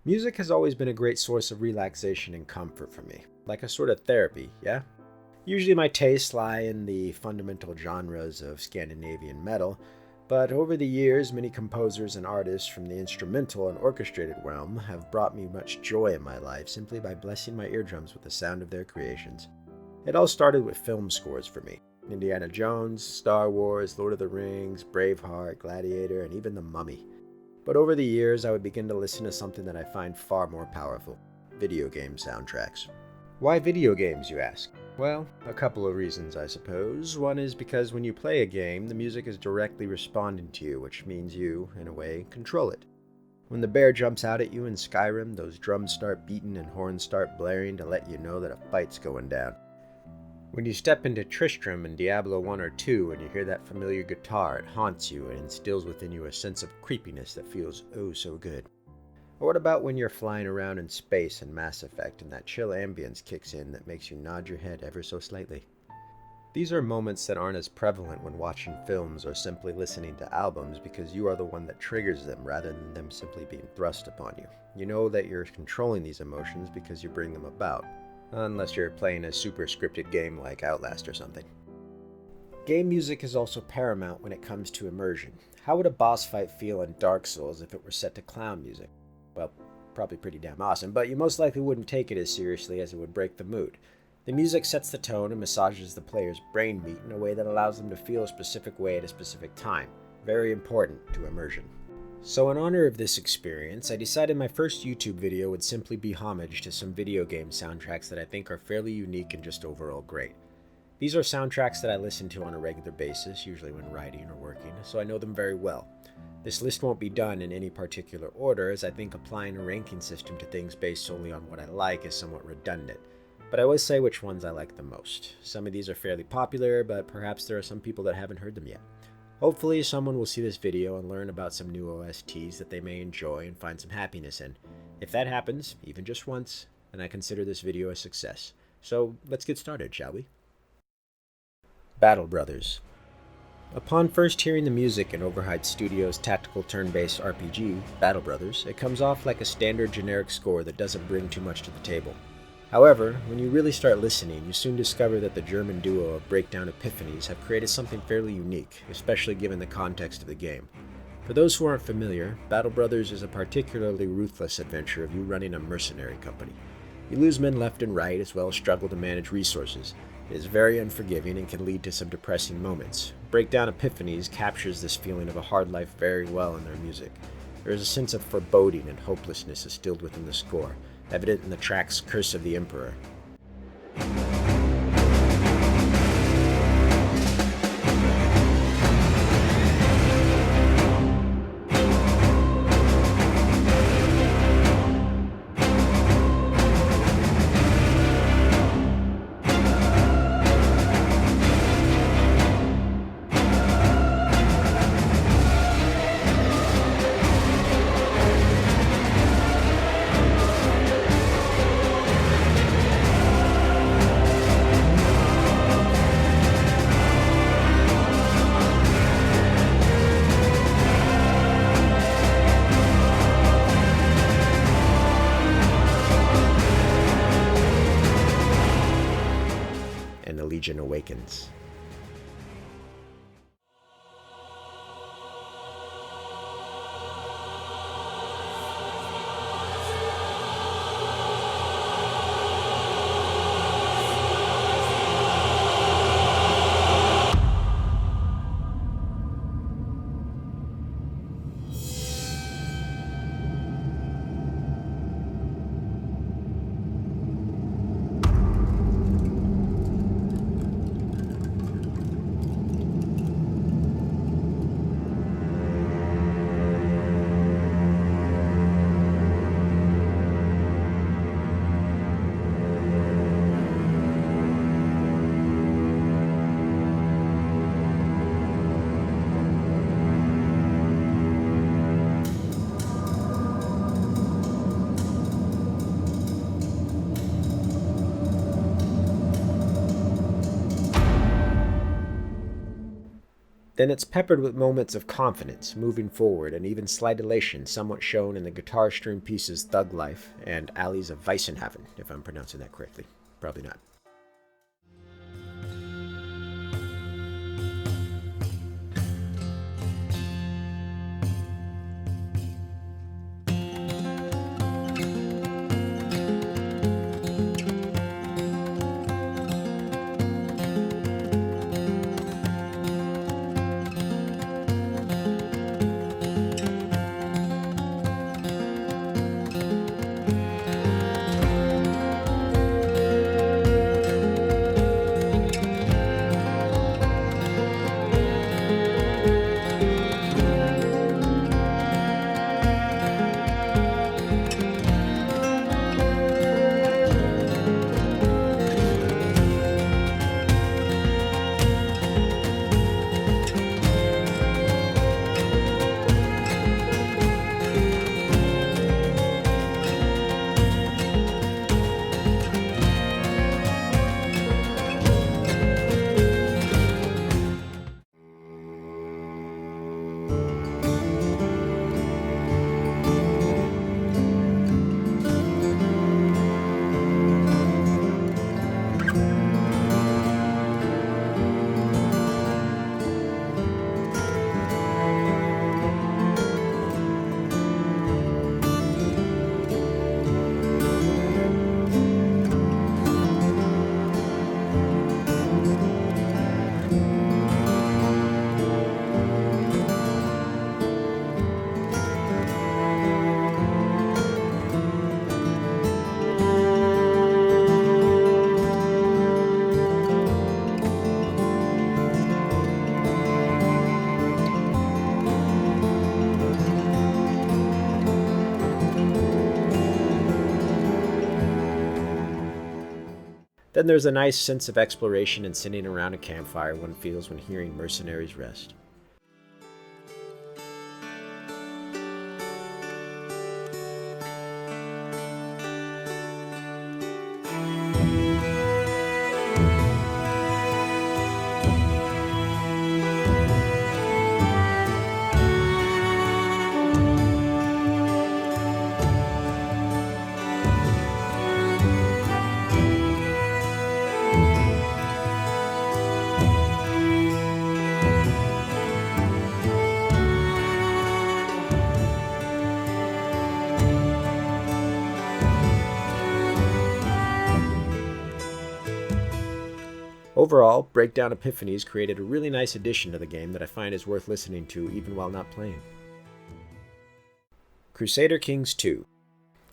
Music has always been a great source of relaxation and comfort for me, like a sort of therapy, yeah? Usually my tastes lie in the fundamental genres of Scandinavian metal, but over the years, many composers and artists from the instrumental and orchestrated realm have brought me much joy in my life simply by blessing my eardrums with the sound of their creations. It all started with film scores for me. Indiana Jones, Star Wars, Lord of the Rings, Braveheart, Gladiator, and even The Mummy. But over the years, I would begin to listen to something that I find far more powerful: video game soundtracks. Why video games, you ask? Well, a couple of reasons, I suppose. One is because when you play a game, the music is directly responding to you, which means you, in a way, control it. When the bear jumps out at you in Skyrim, those drums start beating and horns start blaring to let you know that a fight's going down. When you step into Tristram in Diablo 1 or 2 and you hear that familiar guitar, it haunts you and instills within you a sense of creepiness that feels oh so good. Or what about when you're flying around in space in Mass Effect and that chill ambience kicks in that makes you nod your head ever so slightly? These are moments that aren't as prevalent when watching films or simply listening to albums because you are the one that triggers them rather than them simply being thrust upon you. You know that you're controlling these emotions because you bring them about. Unless you're playing a super scripted game like Outlast or something. Game music is also paramount when it comes to immersion. How would a boss fight feel in Dark Souls if it were set to clown music? Well, probably pretty damn awesome, but you most likely wouldn't take it as seriously as it would break the mood. The music sets the tone and massages the player's brain meat in a way that allows them to feel a specific way at a specific time. Very important to immersion. So in honor of this experience, I decided my first YouTube video would simply be homage to some video game soundtracks that I think are fairly unique and just overall great. These are soundtracks that I listen to on a regular basis, usually when writing or working, so I know them very well. This list won't be done in any particular order, as I think applying a ranking system to things based solely on what I like is somewhat redundant. But I will say which ones I like the most. Some of these are fairly popular, but perhaps there are some people that haven't heard them yet. Hopefully someone will see this video and learn about some new OSTs that they may enjoy and find some happiness in. If that happens, even just once, then I consider this video a success. So let's get started, shall we? Battle Brothers. Upon first hearing the music in Overhyped Studios' tactical turn-based RPG, Battle Brothers, it comes off like a standard generic score that doesn't bring too much to the table. However, when you really start listening, you soon discover that the German duo of Breakdown Epiphanies have created something fairly unique, especially given the context of the game. For those who aren't familiar, Battle Brothers is a particularly ruthless adventure of you running a mercenary company. You lose men left and right, as well as struggle to manage resources. It is very unforgiving and can lead to some depressing moments. Breakdown Epiphanies captures this feeling of a hard life very well in their music. There is a sense of foreboding and hopelessness distilled within the score, evident in the track's Curse of the Emperor. Awakens. Then it's peppered with moments of confidence, moving forward, and even slight elation, somewhat shown in the guitar-strewn pieces Thug Life and Alleys of Weissenhaven, if I'm pronouncing that correctly. Probably not. Then there's a nice sense of exploration and sitting around a campfire one feels when hearing mercenaries rest. Overall, Breakdown Epiphanies created a really nice addition to the game that I find is worth listening to even while not playing. Crusader Kings 2.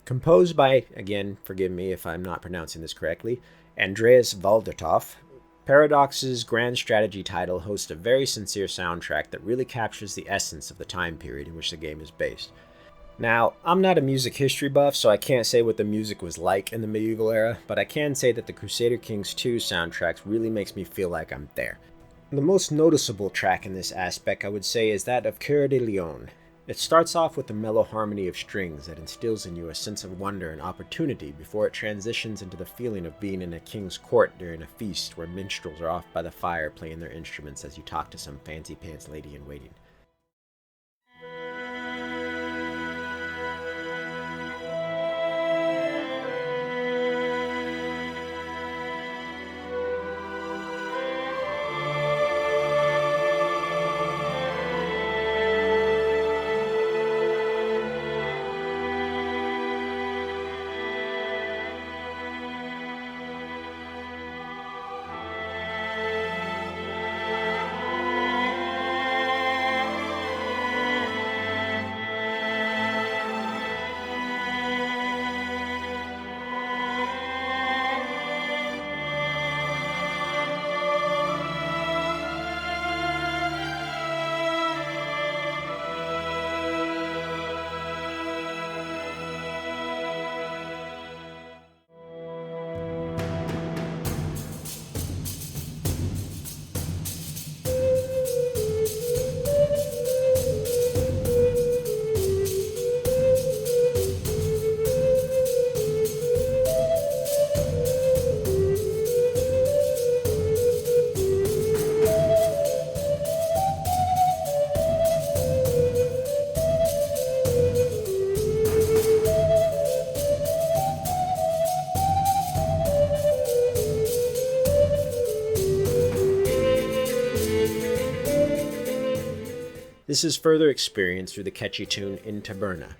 Composed by, again, forgive me if I'm not pronouncing this correctly, Andreas Valdertoff, Paradox's grand strategy title hosts a very sincere soundtrack that really captures the essence of the time period in which the game is based. Now, I'm not a music history buff, so I can't say what the music was like in the medieval era, but I can say that the Crusader Kings 2 soundtrack really makes me feel like I'm there. The most noticeable track in this aspect, I would say, is that of Coeur de Lion. It starts off with a mellow harmony of strings that instills in you a sense of wonder and opportunity before it transitions into the feeling of being in a king's court during a feast where minstrels are off by the fire playing their instruments as you talk to some fancy pants lady in waiting. This is further experienced through the catchy tune In Taberna.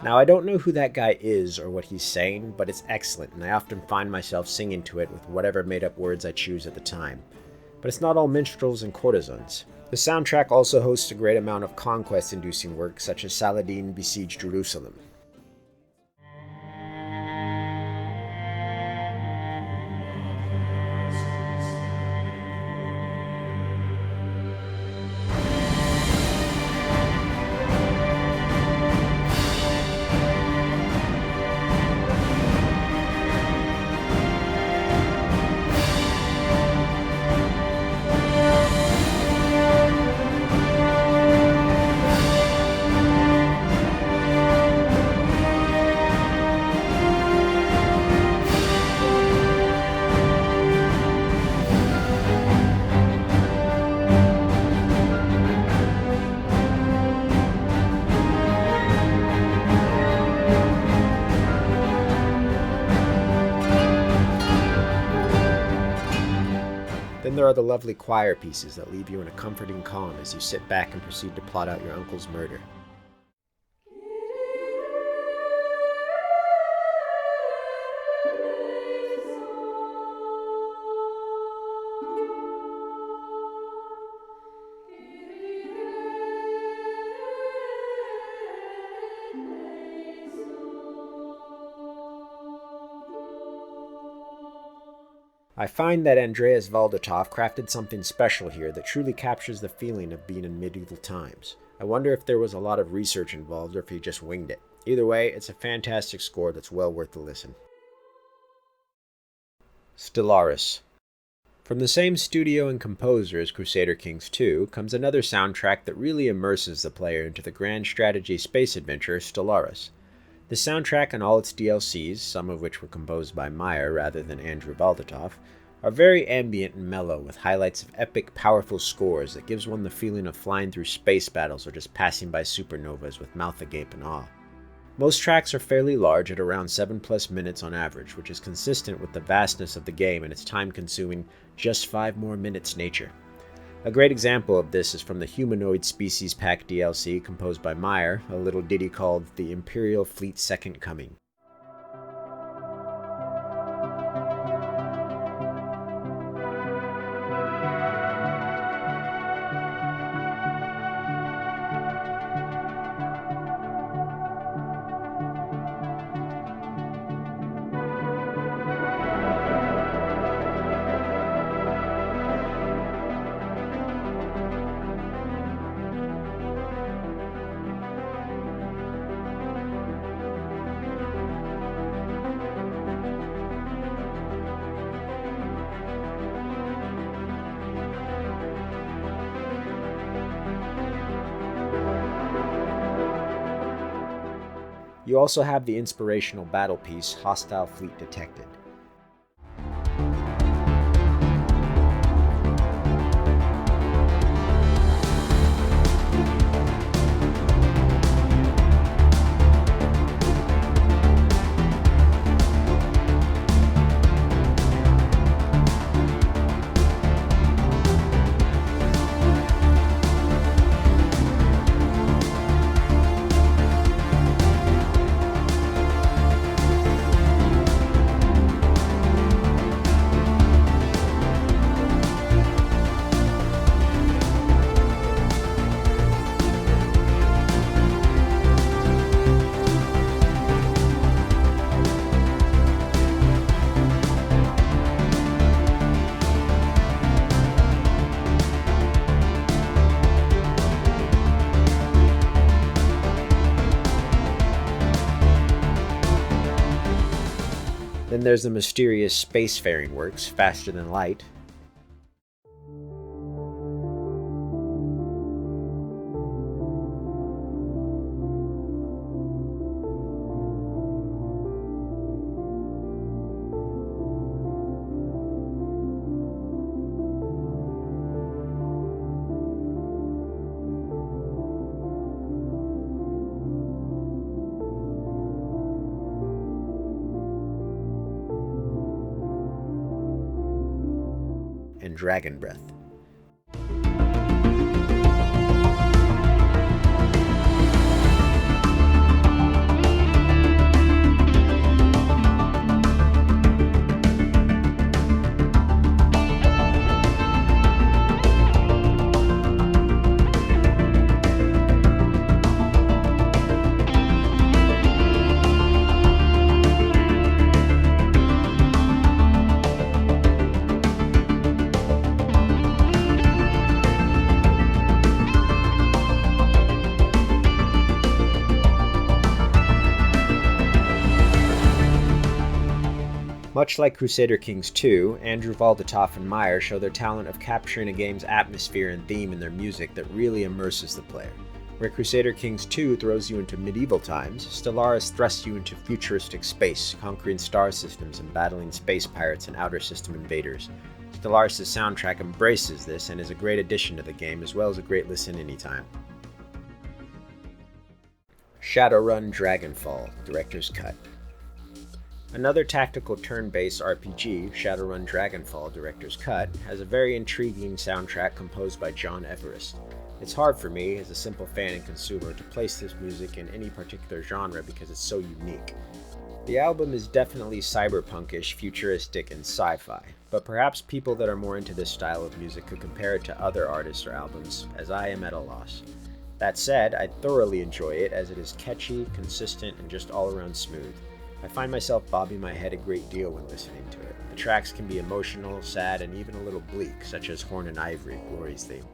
Now, I don't know who that guy is or what he's saying, but it's excellent, and I often find myself singing to it with whatever made-up words I choose at the time. But it's not all minstrels and courtesans. The soundtrack also hosts a great amount of conquest-inducing work, such as Saladin besieged Jerusalem. Then there are the lovely choir pieces that leave you in a comforting calm as you sit back and proceed to plot out your uncle's murder. I find that Andreas Valdotov crafted something special here that truly captures the feeling of being in medieval times. I wonder if there was a lot of research involved or if he just winged it. Either way, it's a fantastic score that's well worth the listen. Stellaris. From the same studio and composer as Crusader Kings 2 comes another soundtrack that really immerses the player into the grand strategy space adventure Stellaris. The soundtrack and all its DLCs, some of which were composed by Meyer rather than Andrew Valdotov, are very ambient and mellow with highlights of epic, powerful scores that gives one the feeling of flying through space battles or just passing by supernovas with mouth agape in awe. Most tracks are fairly large at around 7+ minutes on average, which is consistent with the vastness of the game and its time-consuming just 5 more minutes nature. A great example of this is from the Humanoid Species Pack DLC composed by Meyer, a little ditty called The Imperial Fleet's Second Coming. You also have the inspirational battle piece, Hostile Fleet Detected. Then there's the mysterious spacefaring works, Faster Than Light. And Dragon Breath. Much like Crusader Kings 2, Andrew Valdetoff and Meyer show their talent of capturing a game's atmosphere and theme in their music that really immerses the player. Where Crusader Kings 2 throws you into medieval times, Stellaris thrusts you into futuristic space, conquering star systems and battling space pirates and outer system invaders. Stellaris' soundtrack embraces this and is a great addition to the game, as well as a great listen anytime. Shadowrun Dragonfall, Director's Cut. Another tactical turn-based RPG, Shadowrun Dragonfall Director's Cut, has a very intriguing soundtrack composed by John Everest. It's hard for me, as a simple fan and consumer, to place this music in any particular genre because it's so unique. The album is definitely cyberpunkish, futuristic, and sci-fi, but perhaps people that are more into this style of music could compare it to other artists or albums, as I am at a loss. That said, I thoroughly enjoy it as it is catchy, consistent, and just all-around smooth. I find myself bobbing my head a great deal when listening to it. The tracks can be emotional, sad, and even a little bleak, such as Horn and Ivory, Glory's theme.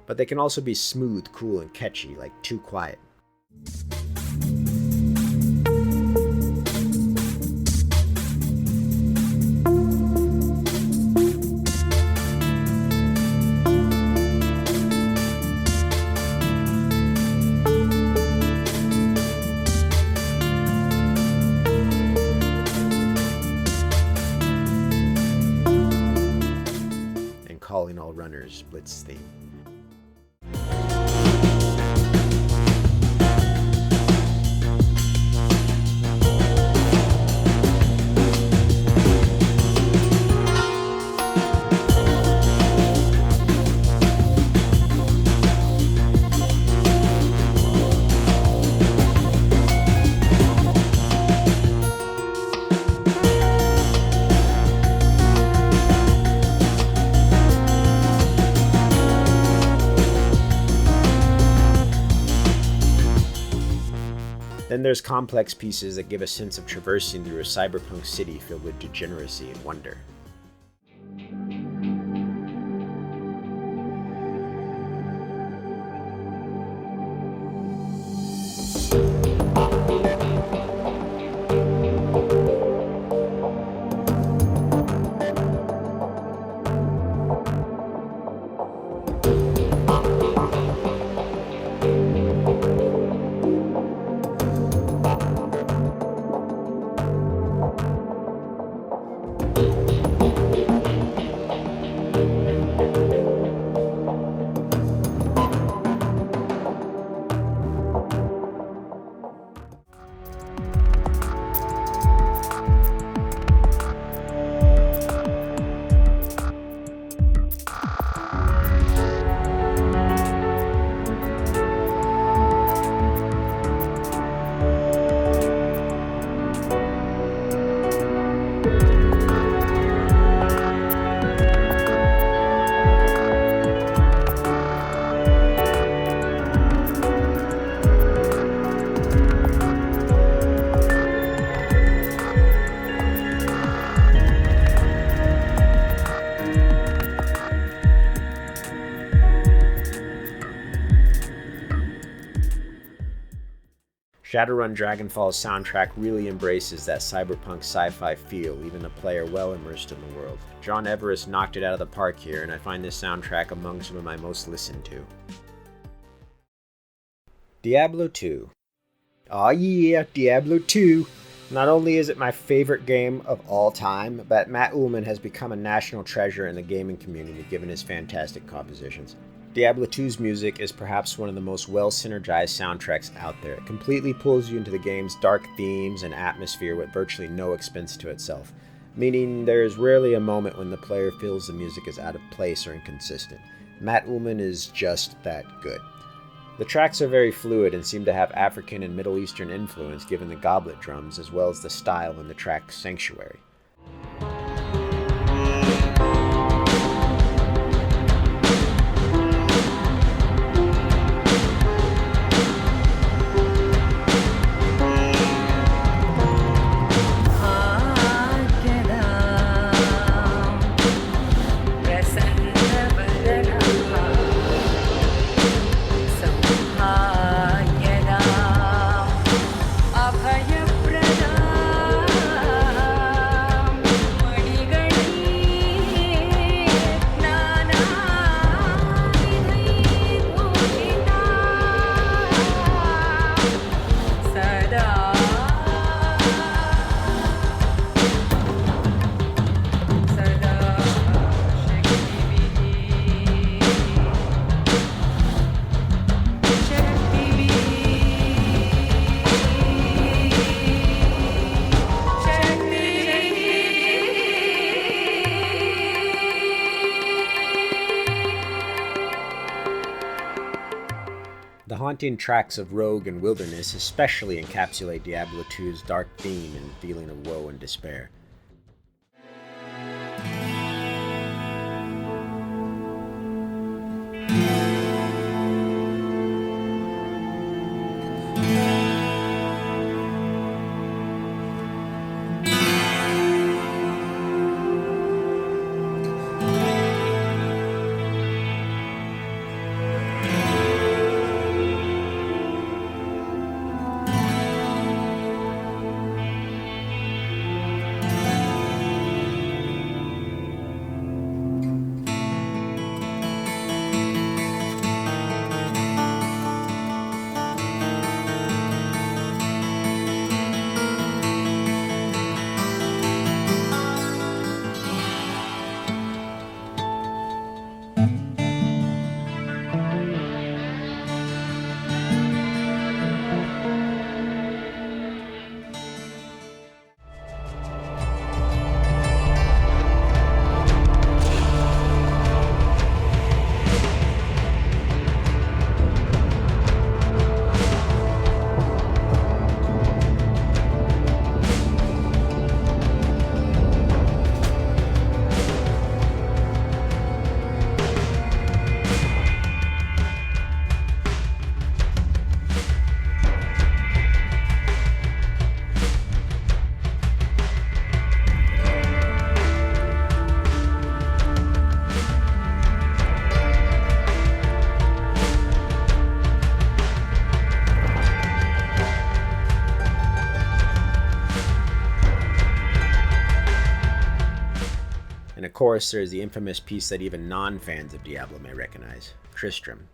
But they can also be smooth, cool, and catchy, like Too Quiet. And Calling All Runners, Blitz theme. Then there's complex pieces that give a sense of traversing through a cyberpunk city filled with degeneracy and wonder. Shadowrun Dragonfall's soundtrack really embraces that cyberpunk sci-fi feel, leaving the player well immersed in the world. John Everest knocked it out of the park here, and I find this soundtrack among some of my most listened to. Diablo 2. Aw yeah, Diablo 2! Not only is it my favorite game of all time, but Matt Uelmen has become a national treasure in the gaming community given his fantastic compositions. Diablo 2's music is perhaps one of the most well-synergized soundtracks out there. It completely pulls you into the game's dark themes and atmosphere with virtually no expense to itself, meaning there is rarely a moment when the player feels the music is out of place or inconsistent. Matt Uelmen is just that good. The tracks are very fluid and seem to have African and Middle Eastern influence given the goblet drums as well as the style in the track Sanctuary. The haunting tracks of Rogue and Wilderness especially encapsulate Diablo 2's dark theme and feeling of woe and despair. course, there is the infamous piece that even non-fans of Diablo may recognize, Tristram.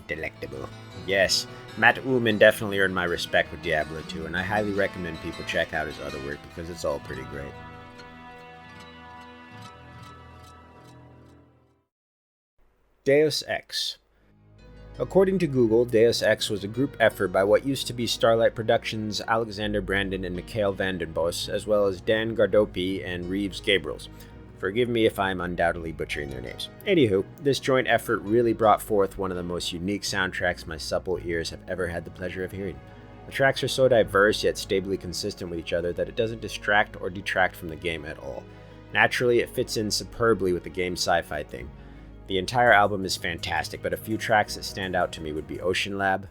Delectable. Yes, Matt Ullman definitely earned my respect with Diablo 2, and I highly recommend people check out his other work because it's all pretty great. Deus Ex. According to Google, Deus Ex was a group effort by what used to be Starlight Productions' Alexander Brandon and Mikhail Vandenbos, as well as Dan Gardopi and Reeves Gabriels. Forgive me if I'm undoubtedly butchering their names. Anywho, this joint effort really brought forth one of the most unique soundtracks my supple ears have ever had the pleasure of hearing. The tracks are so diverse yet stably consistent with each other that it doesn't distract or detract from the game at all. Naturally, it fits in superbly with the game's sci-fi theme. The entire album is fantastic, but a few tracks that stand out to me would be Ocean Lab,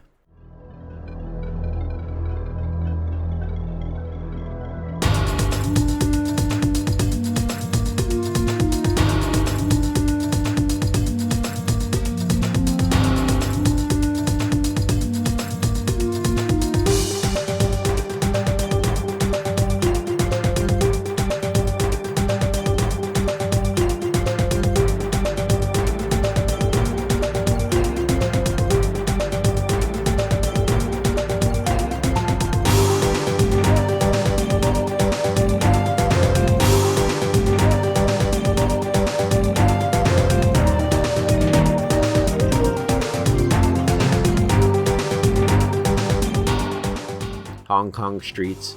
Hong Kong Streets,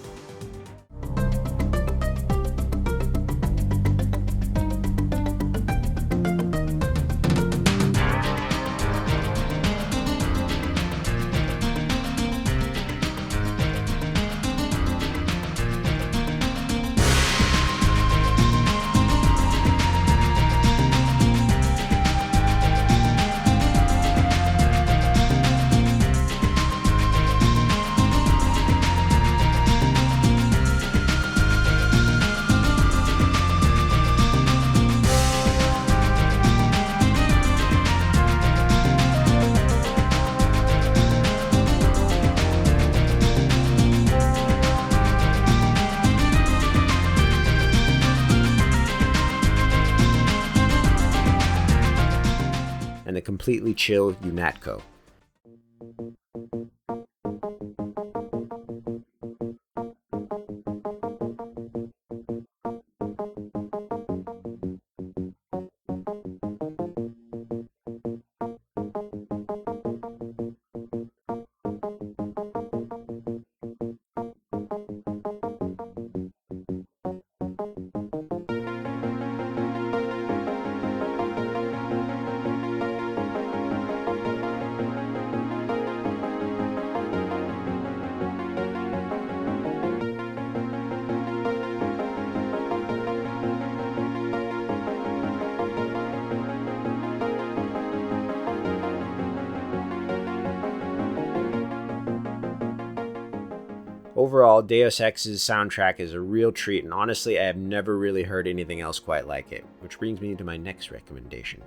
and the completely chill UNATCO. Overall, Deus Ex's soundtrack is a real treat, and honestly, I have never really heard anything else quite like it, which brings me to my next recommendation.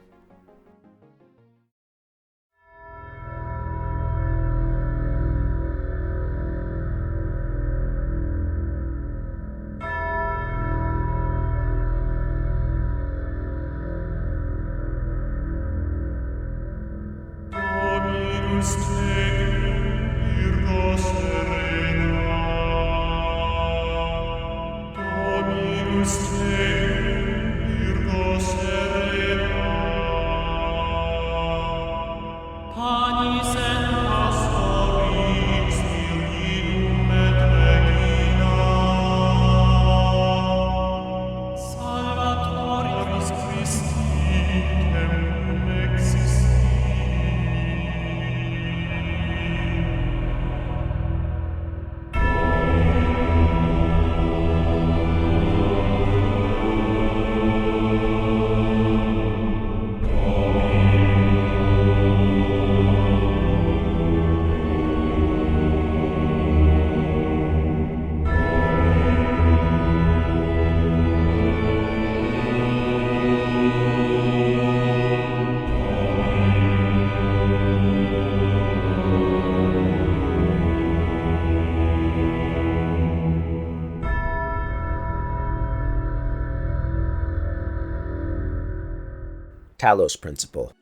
Talos Principle.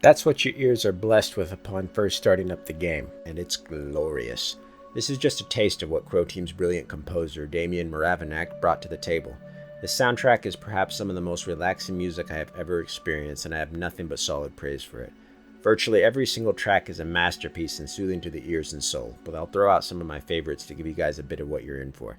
That's what your ears are blessed with upon first starting up the game, and it's glorious. This is just a taste of what Crow Team's brilliant composer, Damian Moravinac, brought to the table. The soundtrack is perhaps some of the most relaxing music I have ever experienced, and I have nothing but solid praise for it. Virtually every single track is a masterpiece and soothing to the ears and soul, but I'll throw out some of my favorites to give you guys a bit of what you're in for.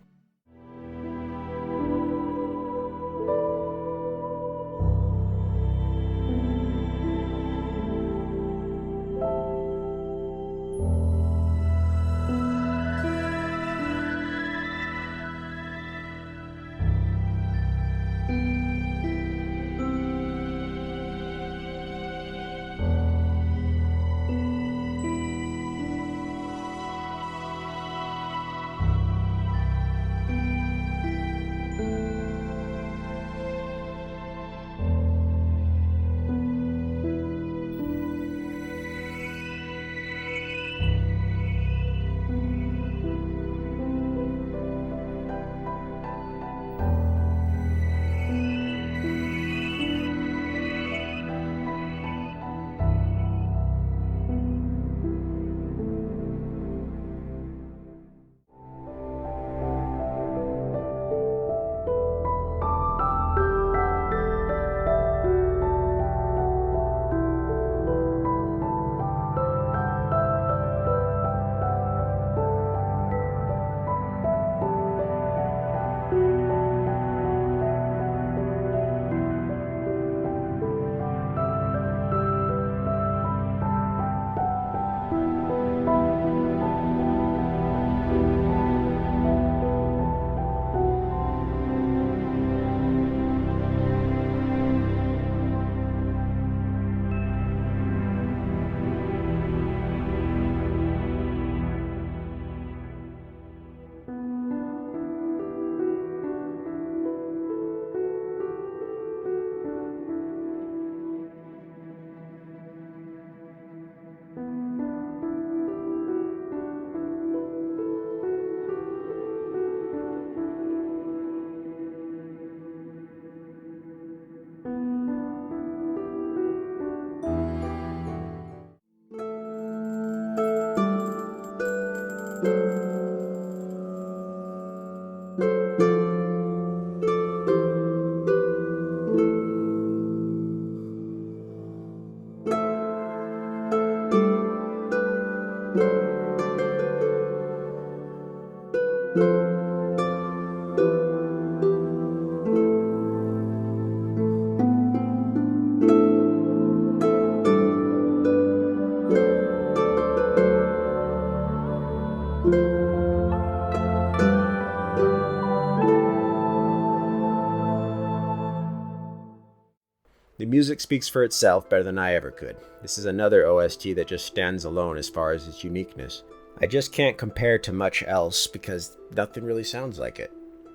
The music speaks for itself better than I ever could. This is another OST that just stands alone as far as its uniqueness. I just can't compare to much else because nothing really sounds like it.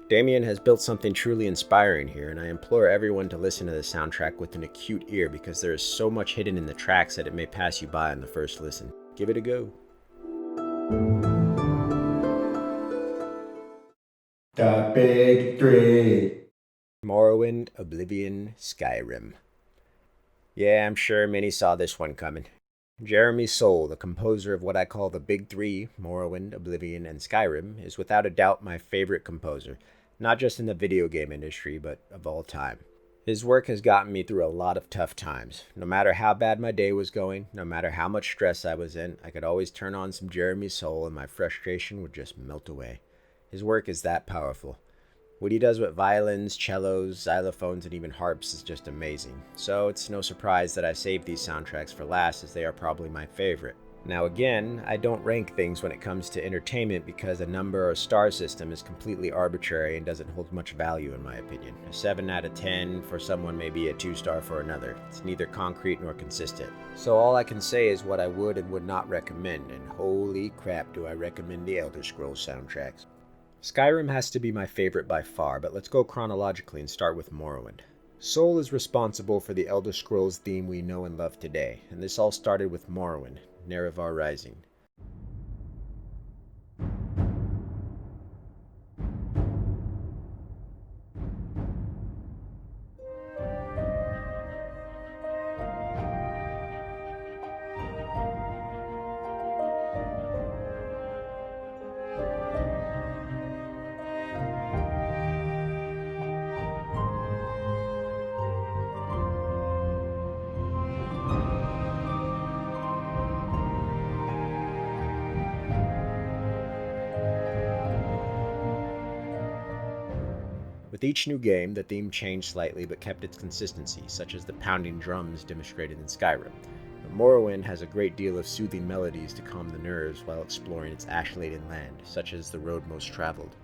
Damien has built something truly inspiring here, and I implore everyone to listen to the soundtrack with an acute ear because there is so much hidden in the tracks that it may pass you by on the first listen. Give it a go. The Big Three. Morrowind, Oblivion, Skyrim. Yeah, I'm sure many saw this one coming. Jeremy Soule, the composer of what I call the Big Three, Morrowind, Oblivion, and Skyrim, is without a doubt my favorite composer, not just in the video game industry, but of all time. His work has gotten me through a lot of tough times. No matter how bad my day was going, no matter how much stress I was in, I could always turn on some Jeremy Soule and my frustration would just melt away. His work is that powerful. What he does with violins, cellos, xylophones, and even harps is just amazing. So it's no surprise that I saved these soundtracks for last, as they are probably my favorite. Now again, I don't rank things when it comes to entertainment because a number or star system is completely arbitrary and doesn't hold much value in my opinion. A 7 out of 10 for someone may be a 2-star for another. It's neither concrete nor consistent. So all I can say is what I would and would not recommend, and holy crap do I recommend the Elder Scrolls soundtracks. Skyrim has to be my favorite by far, but let's go chronologically and start with Morrowind. Soule is responsible for the Elder Scrolls theme we know and love today, and this all started with Morrowind, Nerevar Rising. With each new game, the theme changed slightly but kept its consistency, such as the pounding drums demonstrated in Skyrim. But Morrowind has a great deal of soothing melodies to calm the nerves while exploring its ash-laden land, such as the road most traveled.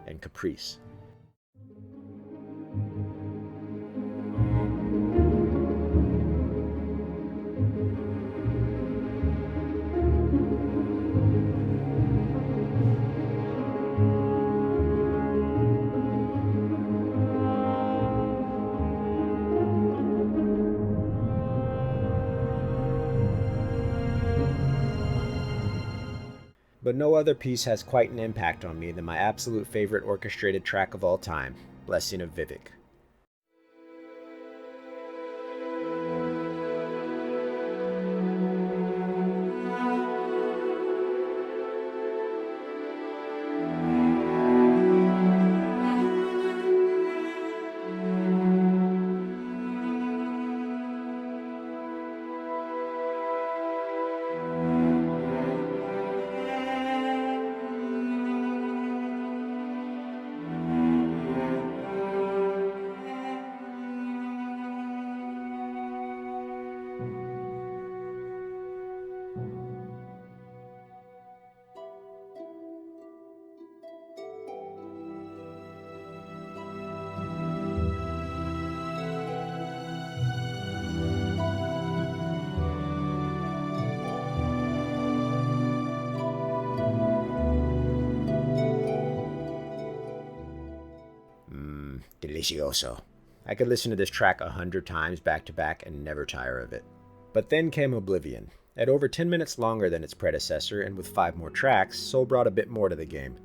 And Caprice. But no other piece has quite an impact on me than my absolute favorite orchestrated track of all time, Blessing of Vivek. Delicioso. I could listen to this track 100 times back to back and never tire of it. But then came Oblivion. At over 10 minutes longer than its predecessor and with 5 more tracks, Soul brought a bit more to the game.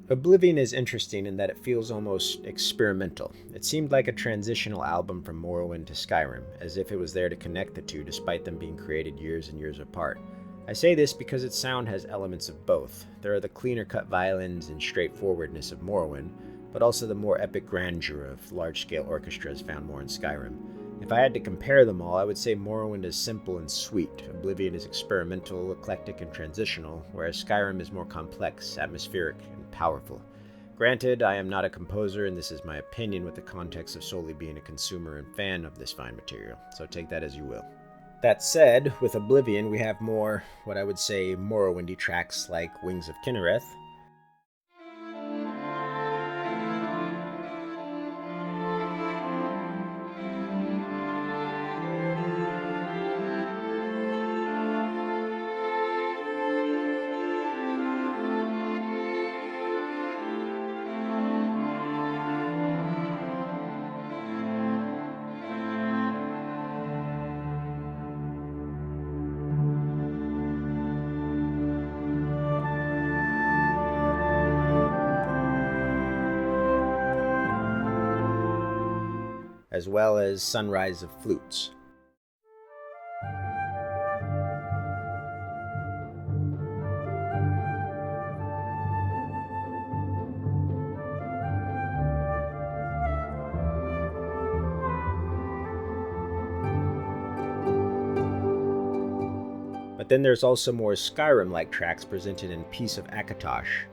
Oblivion is interesting in that it feels almost experimental. It seemed like a transitional album from Morrowind to Skyrim, as if it was there to connect the two despite them being created years and years apart. I say this because its sound has elements of both. There are the cleaner-cut violins and straightforwardness of Morrowind, but also the more epic grandeur of large-scale orchestras found more in Skyrim. If I had to compare them all, I would say Morrowind is simple and sweet, Oblivion is experimental, eclectic, and transitional, whereas Skyrim is more complex, atmospheric, and powerful. Granted, I am not a composer, and this is my opinion with the context of solely being a consumer and fan of this fine material, so take that as you will. That said, with Oblivion we have more, what I would say, Morrowindy tracks like Wings of Kinnereth, as well as Sunrise of Flutes. But then there's also more Skyrim-like tracks presented in Peace of Akatosh.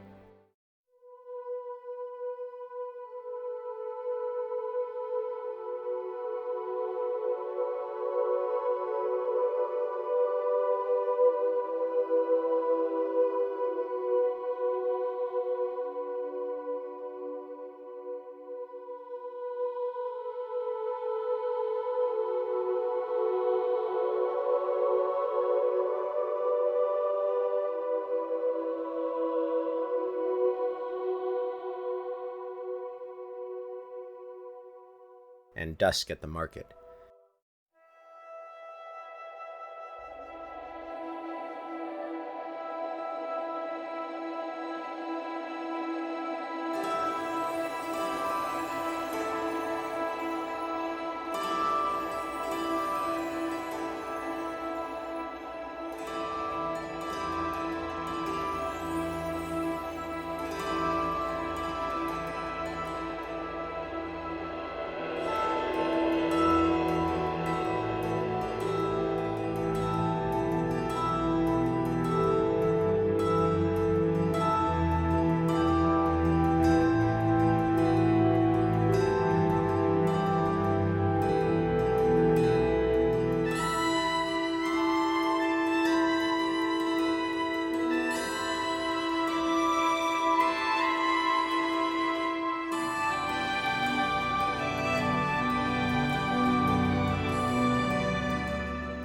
And Dusk at the Market.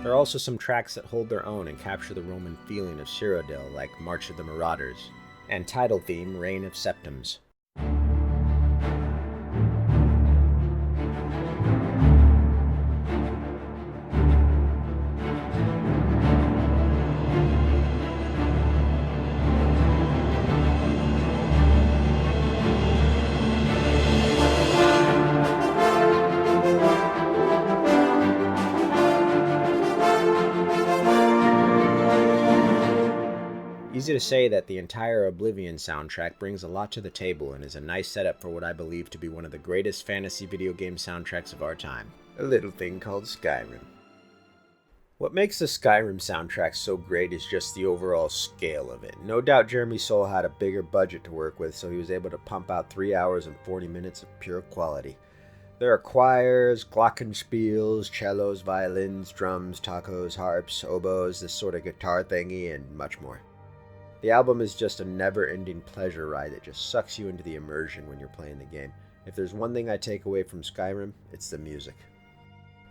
There are also some tracks that hold their own and capture the Roman feeling of Cyrodiil, like March of the Marauders, and title theme Reign of Septums. Easy to say that the entire Oblivion soundtrack brings a lot to the table and is a nice setup for what I believe to be one of the greatest fantasy video game soundtracks of our time, a little thing called Skyrim. What makes the Skyrim soundtrack so great is just the overall scale of it. No doubt Jeremy Soule had a bigger budget to work with, so he was able to pump out 3 hours and 40 minutes of pure quality. There are choirs, glockenspiels, cellos, violins, drums, tacos, harps, oboes, this sort of guitar thingy, and much more. The album is just a never-ending pleasure ride that just sucks you into the immersion when you're playing the game. If there's one thing I take away from Skyrim, it's the music.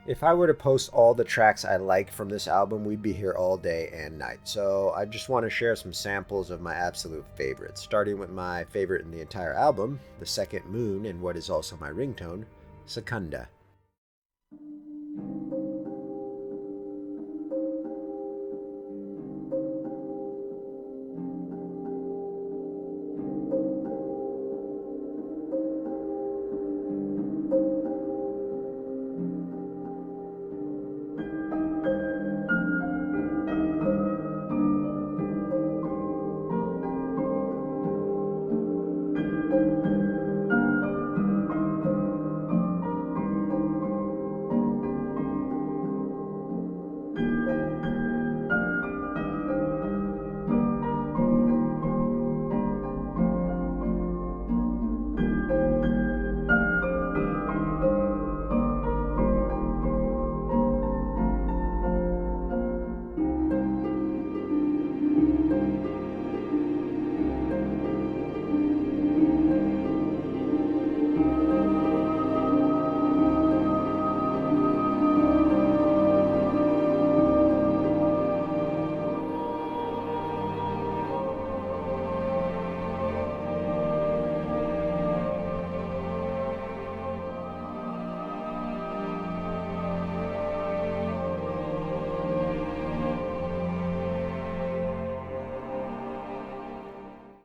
If I were to post all the tracks I like from this album, we'd be here all day and night. So I just want to share some samples of my absolute favorites, starting with my favorite in the entire album, The Second Moon, and what is also my ringtone, Secunda.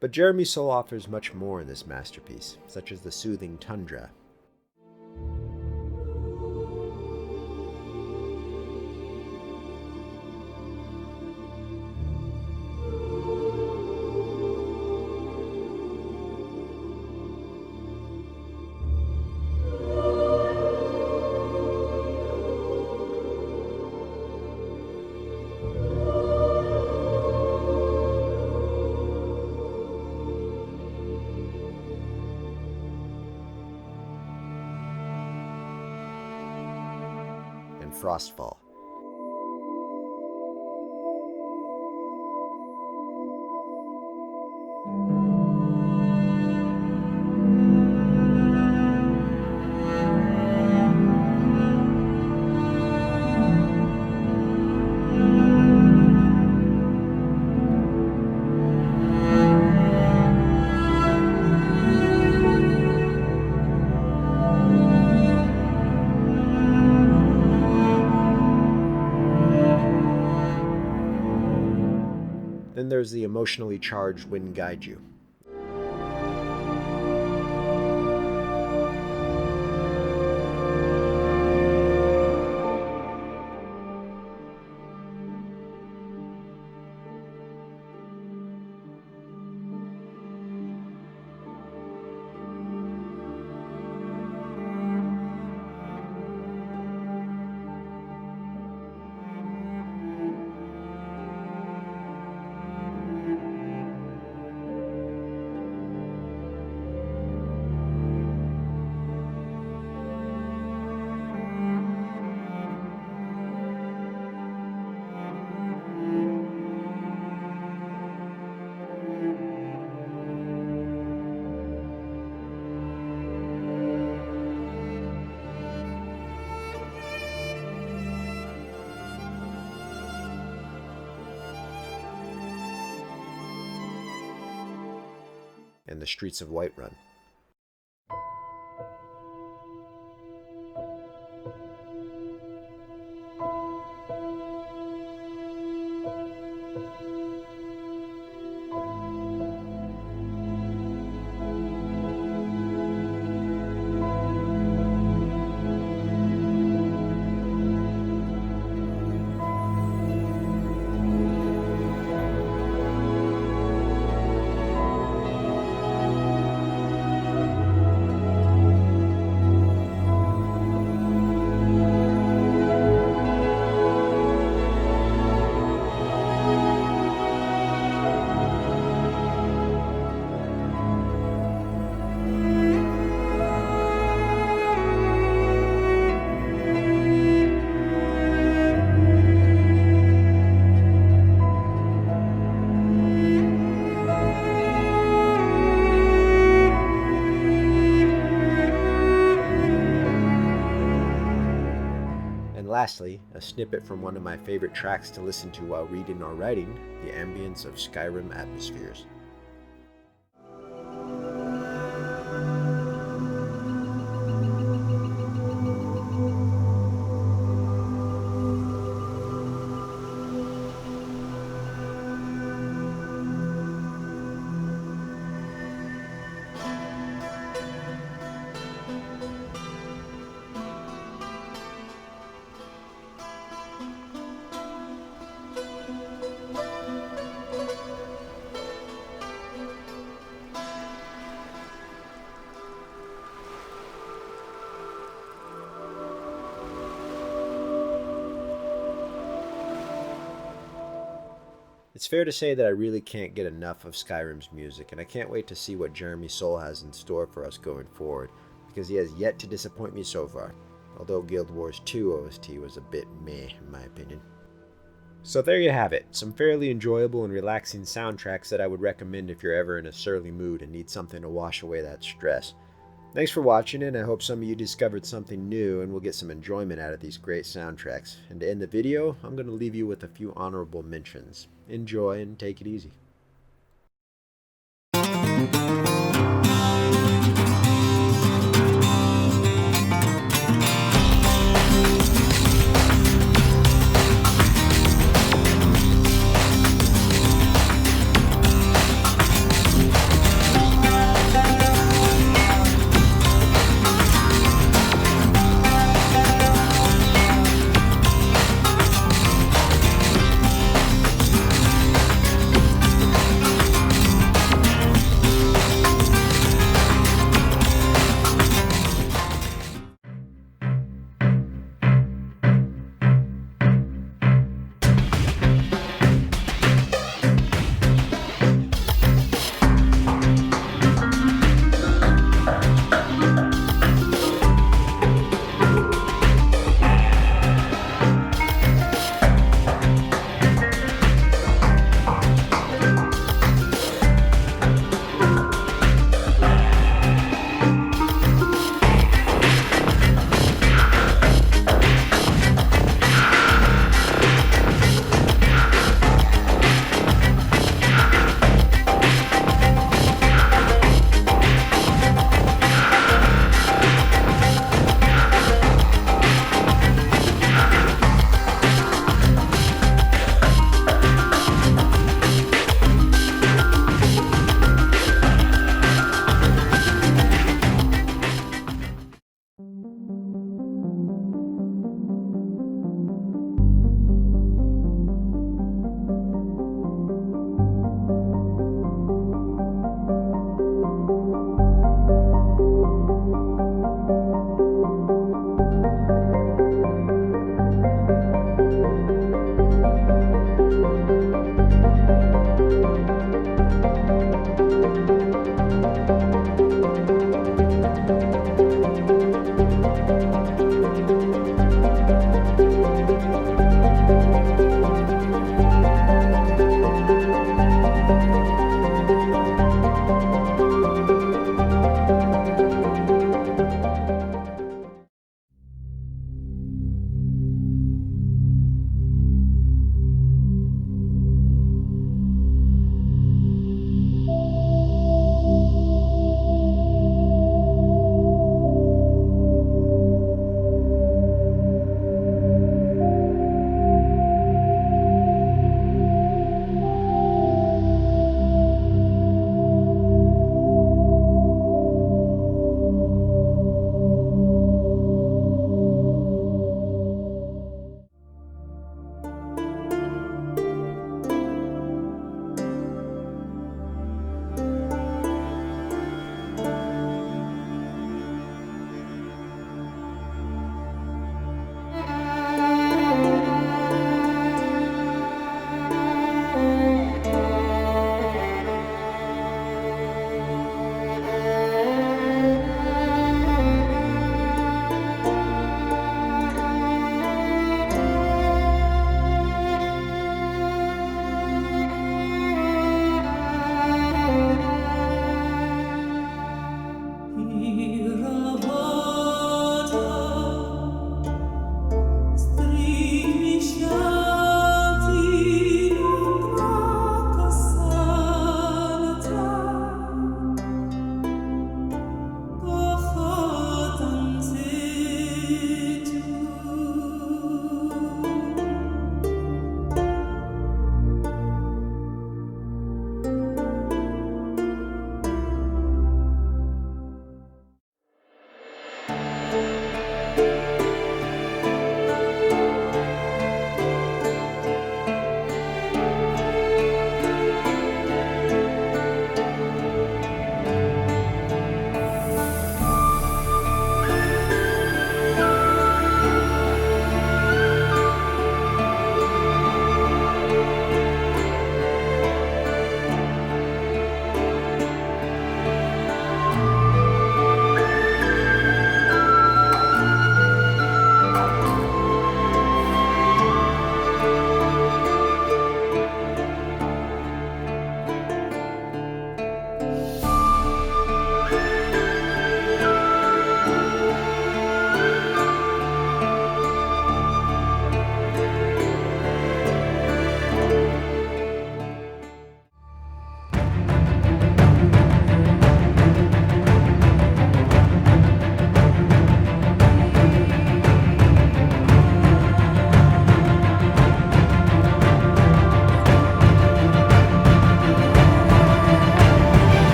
But Jeremy Soule offers much more in this masterpiece, such as the soothing tundra. Frostfall. Then there's the emotionally charged Wind Guide You. and the streets of Whiterun. Lastly, a snippet from one of my favorite tracks to listen to while reading or writing, the ambience of Skyrim atmospheres. It's fair to say that I really can't get enough of Skyrim's music, and I can't wait to see what Jeremy Soule has in store for us going forward, because he has yet to disappoint me so far, although Guild Wars 2 OST was a bit meh in my opinion. So there you have it, some fairly enjoyable and relaxing soundtracks that I would recommend if you're ever in a surly mood and need something to wash away that stress. Thanks for watching, and I hope some of you discovered something new and will get some enjoyment out of these great soundtracks. And to end the video, I'm going to leave you with a few honorable mentions. Enjoy and take it easy.